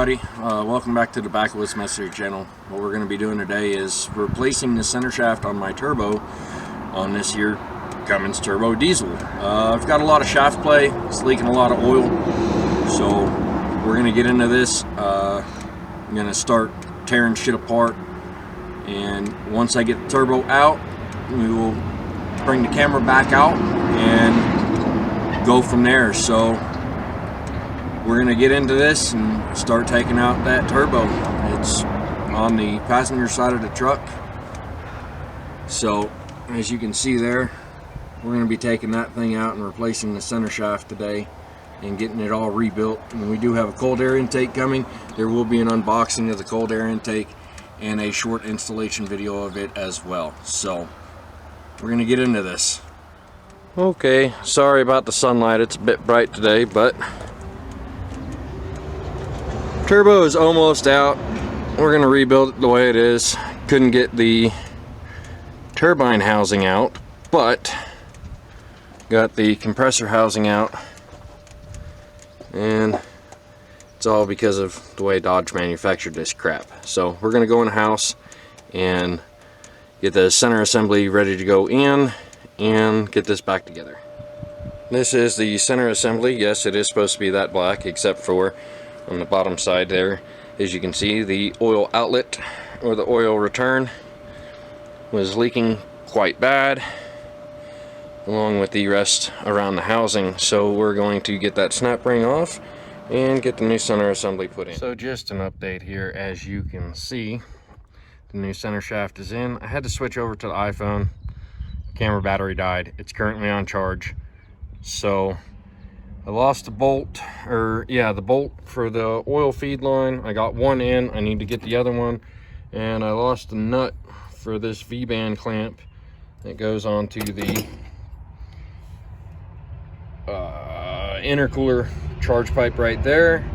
everybody, welcome back to the Backwoods Messenger channel. What we're going to be doing today is replacing the center shaft on my turbo on this here Cummins turbo diesel. I've got a lot of shaft play, it's leaking a lot of oil, so we're going to get into this. I'm going to start tearing shit apart, and once I get the turbo out, we will bring the camera back out and go from there. So we're going to get into this and start taking out that turbo. It's on the passenger side of the truck. So as you can see there, we're going to be taking that thing out and replacing the center shaft today and getting it all rebuilt. And we do have a cold air intake coming. There will be an unboxing of the cold air intake and a short installation video of it as well. So we're going to get into this. Okay, sorry about the sunlight, it's a bit bright today, but turbo is almost out. We're going to rebuild it the way it is. Couldn't get the turbine housing out, but got the compressor housing out, and it's all because of the way Dodge manufactured this crap. So we're going to go in the house and get the center assembly ready to go in and get this back together. This is the center assembly. Yes, it is supposed to be that black, except for on the bottom side there, as you can see, the oil outlet or the oil return was leaking quite bad, along with the rest around the housing. So we're going to get that snap ring off and get the new center assembly put in. So just an update here, as you can see, the new center shaft is in. I had to switch over to the iPhone. Camera battery died. It's currently on charge. So I lost the bolt, the bolt for the oil feed line. I got one in, I need to get the other one. And I lost the nut for this V-band clamp that goes onto the intercooler charge pipe right there.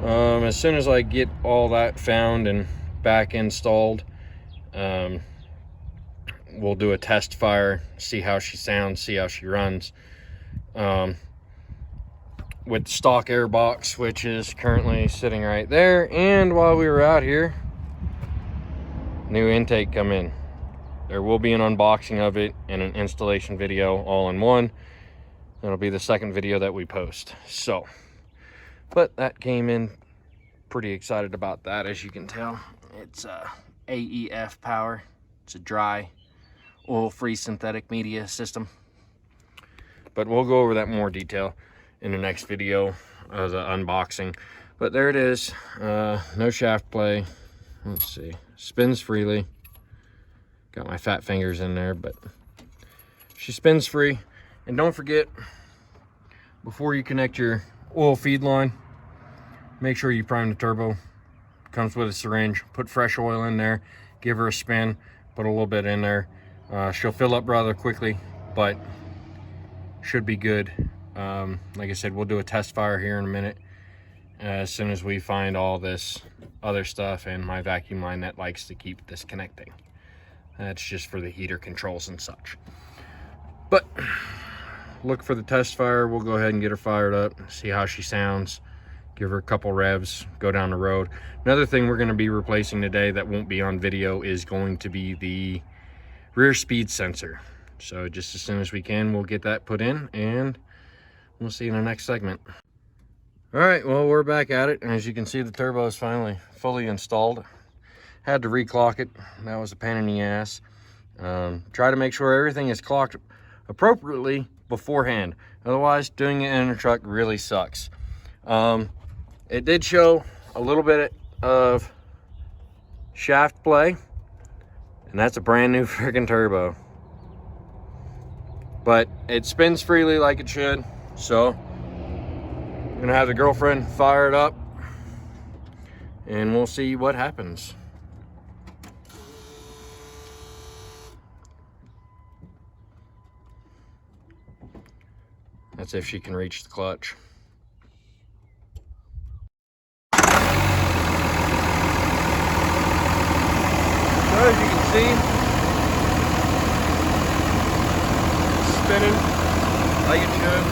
As soon as I get all that found and back installed, we'll do a test fire, see how she sounds, see how she runs. With the stock air box, which is currently sitting right there. And while we were out here, new intake come in. There will be an unboxing of it and an installation video all in one. That'll be the second video that we post. So, but that came in, pretty excited about that. As you can tell, it's AEF power. It's a dry oil-free synthetic media system, but we'll go over that in more detail in the next video as an unboxing. But there it is. No shaft play. Let's see, spins freely. Got my fat fingers in there, but she spins free. And don't forget, before you connect your oil feed line, make sure you prime the turbo. Comes with a syringe. Put fresh oil in there, give her a spin, put a little bit in there. She'll fill up rather quickly, but should be good. Like I said, we'll do a test fire here in a minute as soon as we find all this other stuff and my vacuum line that likes to keep disconnecting. That's just for the heater controls and such. But look for the test fire. We'll go ahead and get her fired up, see how she sounds, give her a couple revs, go down the road. Another thing we're going to be replacing today that won't be on video is going to be the rear speed sensor. So just as soon as we can, we'll get that put in, and we'll see you in the next segment. All right, well, we're back at it. And as you can see, the turbo is finally fully installed. Had to reclock it. That was a pain in the ass. Try to make sure everything is clocked appropriately beforehand. Otherwise, doing it in a truck really sucks. It did show a little bit of shaft play, and that's a brand new freaking turbo. But it spins freely like it should. So I'm gonna have the girlfriend fire it up and we'll see what happens. That's if she can reach the clutch. So as you can see, it's spinning like it should.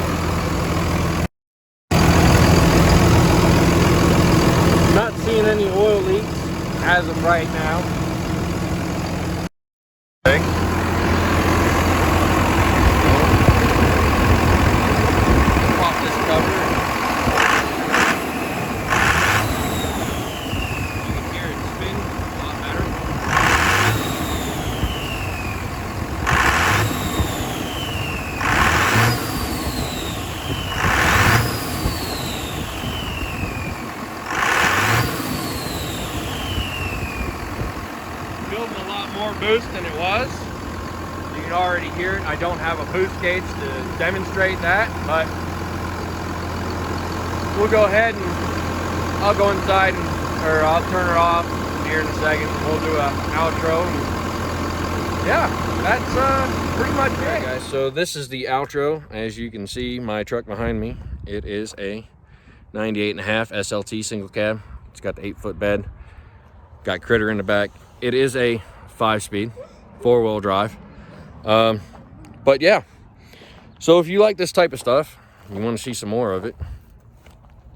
Not as of right now. Pop this cover. You can hear it spin a lot better. Building a lot more boost than it was. You can already hear it. I don't have a boost gauge to demonstrate that, but we'll go ahead and I'll go inside or I'll turn it off here in a second. We'll do an outro. And yeah, that's pretty much it. Right, guys, so this is the outro. As you can see, my truck behind me, it is a 98.5 SLT single cab. It's got the 8-foot bed. Got Critter in the back. It is a 5-speed, 4-wheel drive. But yeah, so if you like this type of stuff, you want to see some more of it,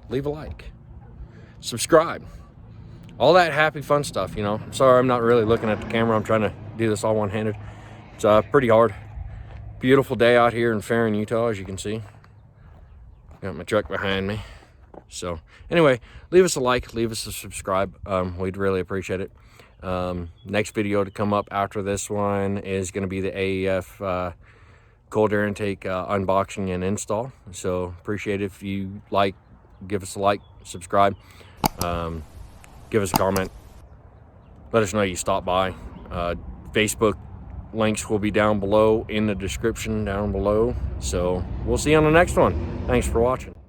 leave a like, subscribe, all that happy fun stuff, you know. I'm sorry I'm not really looking at the camera. I'm trying to do this all one-handed. It's pretty hard. Beautiful day out here in Farron, Utah, as you can see. Got my truck behind me. So anyway, leave us a like, leave us a subscribe. We'd really appreciate it. Next video to come up after this one is going to be the AEF cold air intake unboxing and install. So appreciate it if you like, give us a like, subscribe, give us a comment, let us know you stopped by. Facebook links will be down below in the description down below. So we'll see you on the next one. Thanks for watching.